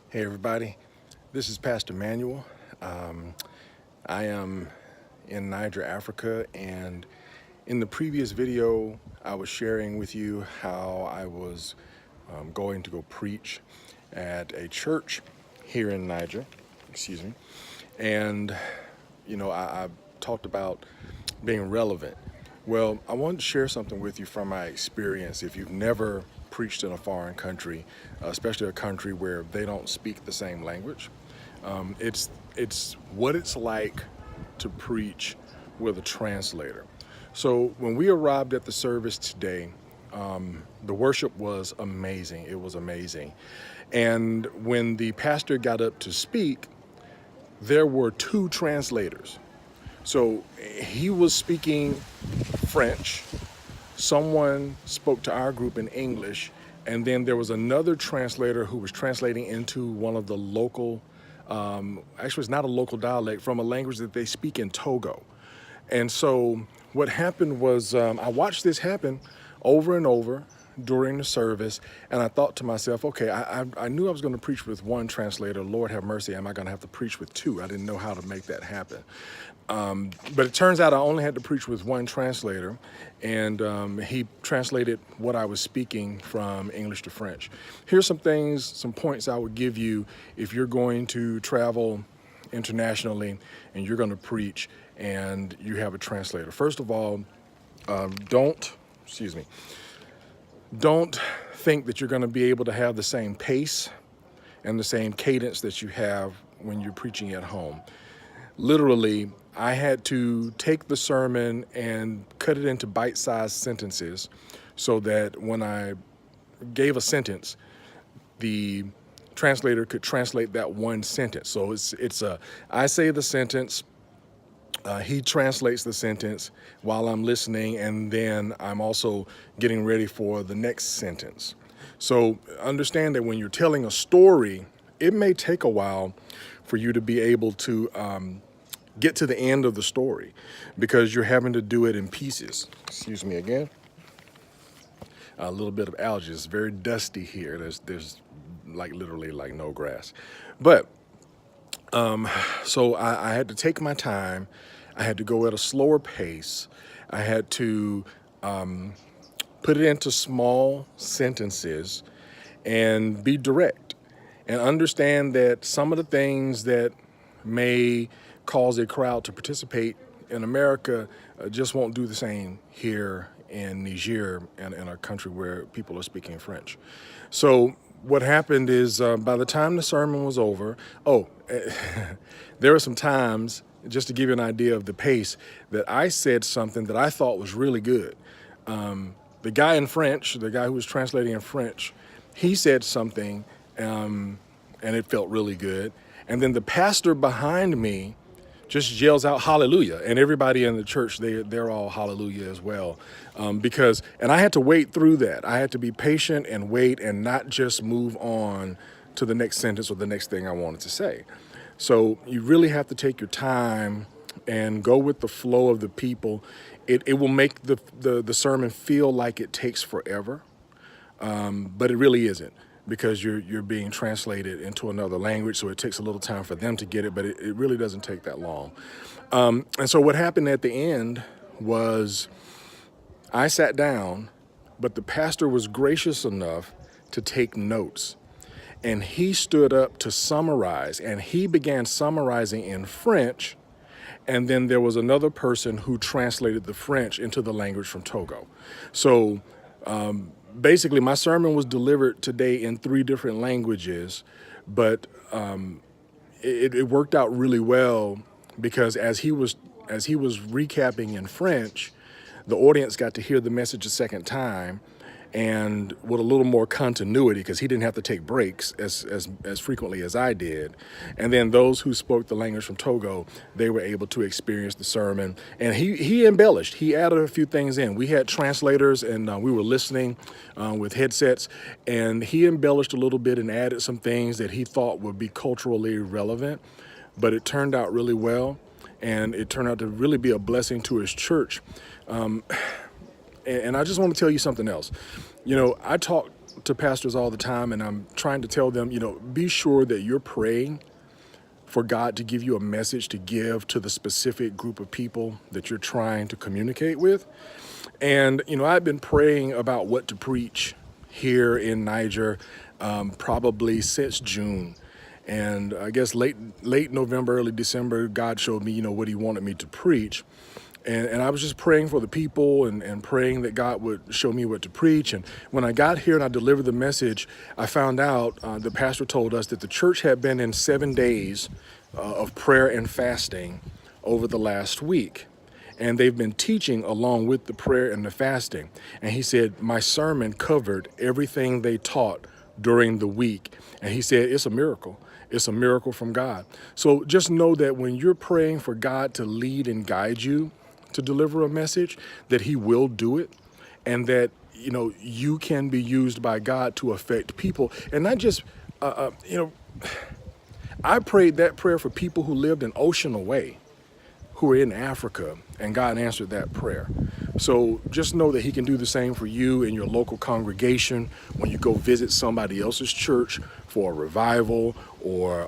Hey everybody, this is Pastor Manuel. I am in Niger, Africa, and in the previous video I was sharing with you how I was going to go preach at a church here in Niger, and I talked about being relevant. Well, I want to share something with you from my experience. If you've never preached in a foreign country, especially a country where they don't speak the same language, it's what it's like to preach with a translator. So when we arrived at the service today, the worship was amazing. It was amazing. And when the pastor got up to speak, there were two translators. So he was speaking French, someone spoke to our group in English, and then there was another translator who was translating into one of the local, actually it's not a local dialect, from a language that they speak in Togo. And so what happened was I watched this happen over and over during the service, and I thought to myself, okay, I knew I was going to preach with one translator. Lord have mercy, am I going to have to preach with two? I didn't know how to make that happen. But it turns out I only had to preach with one translator, and he translated what I was speaking from English to French. Here's some things, some points I would give you if you're going to travel internationally and you're going to preach and you have a translator. First of all, don't think that you're going to be able to have the same pace and the same cadence that you have when you're preaching at home. Literally, I had to take the sermon and cut it into bite-sized sentences so that when I gave a sentence, the translator could translate that one sentence. So I say the sentence, he translates the sentence while I'm listening, and then I'm also getting ready for the next sentence. So understand that when you're telling a story, it may take a while for you to be able to get to the end of the story because you're having to do it in pieces. Excuse me again. A little bit of algae. It's very dusty here. There's like literally like no grass. But so I had to take my time. I had to go at a slower pace. I had to put it into small sentences and be direct and understand that some of the things that may cause a crowd to participate in America just won't do the same here in Niger and in a country where people are speaking French. So what happened is by the time the sermon was over, there were some times, just to give you an idea of the pace, that I said something that I thought was really good. The guy in French, the guy who was translating in French, he said something and it felt really good. And then the pastor behind me just yells out hallelujah, and everybody in the church, they're all hallelujah as well, and I had to wait through that. I had to be patient and wait and not just move on to the next sentence or the next thing I wanted to say. So you really have to take your time and go with the flow of the people. It will make the sermon feel like it takes forever, but it really isn't, because you're being translated into another language, so it takes a little time for them to get it, but it really doesn't take that long. And so what happened at the end was I sat down, but the pastor was gracious enough to take notes. And he stood up to summarize, and he began summarizing in French, and then there was another person who translated the French into the language from Togo. So basically, my sermon was delivered today in 3 different languages, but it worked out really well because as he was recapping in French, the audience got to hear the message a second time, and with a little more continuity, because he didn't have to take breaks as frequently as I did. And then those who spoke the language from Togo, they were able to experience the sermon. And he embellished. He added a few things in. We had translators, and we were listening with headsets, and he embellished a little bit and added some things that he thought would be culturally relevant. But it turned out really well, and it turned out to really be a blessing to his church. And I just want to tell you something else. I talk to pastors all the time, and I'm trying to tell them, be sure that you're praying for God to give you a message to give to the specific group of people that you're trying to communicate with. And, I've been praying about what to preach here in Niger probably since June. And I guess late November, early December, God showed me, what he wanted me to preach. And I was just praying for the people and praying that God would show me what to preach. And when I got here and I delivered the message, I found out the pastor told us that the church had been in 7 days of prayer and fasting over the last week. And they've been teaching along with the prayer and the fasting. And he said, my sermon covered everything they taught during the week. And he said, it's a miracle. It's a miracle from God. So just know that when you're praying for God to lead and guide you to deliver a message, that he will do it, and that, you can be used by God to affect people. And not just, I prayed that prayer for people who lived an ocean away, who are in Africa, and God answered that prayer. So just know that he can do the same for you in your local congregation when you go visit somebody else's church for a revival or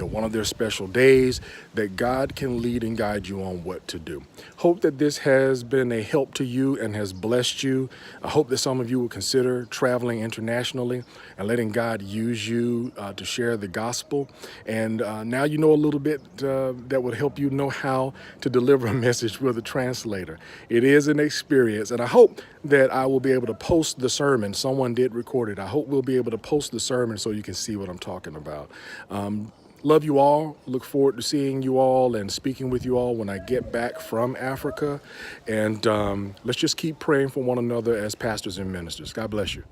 one of their special days, that God can lead and guide you on what to do. Hope that this has been a help to you and has blessed you. I hope that some of you will consider traveling internationally and letting God use you to share the gospel. And now you know a little bit that would help you know how to deliver a message with a translator. It is an experience, and I hope that I will be able to post the sermon. Someone did record it. I hope we'll be able to post the sermon so you can see what I'm talking about. Love you all. Look forward to seeing you all and speaking with you all when I get back from Africa. And let's just keep praying for one another as pastors and ministers. God bless you.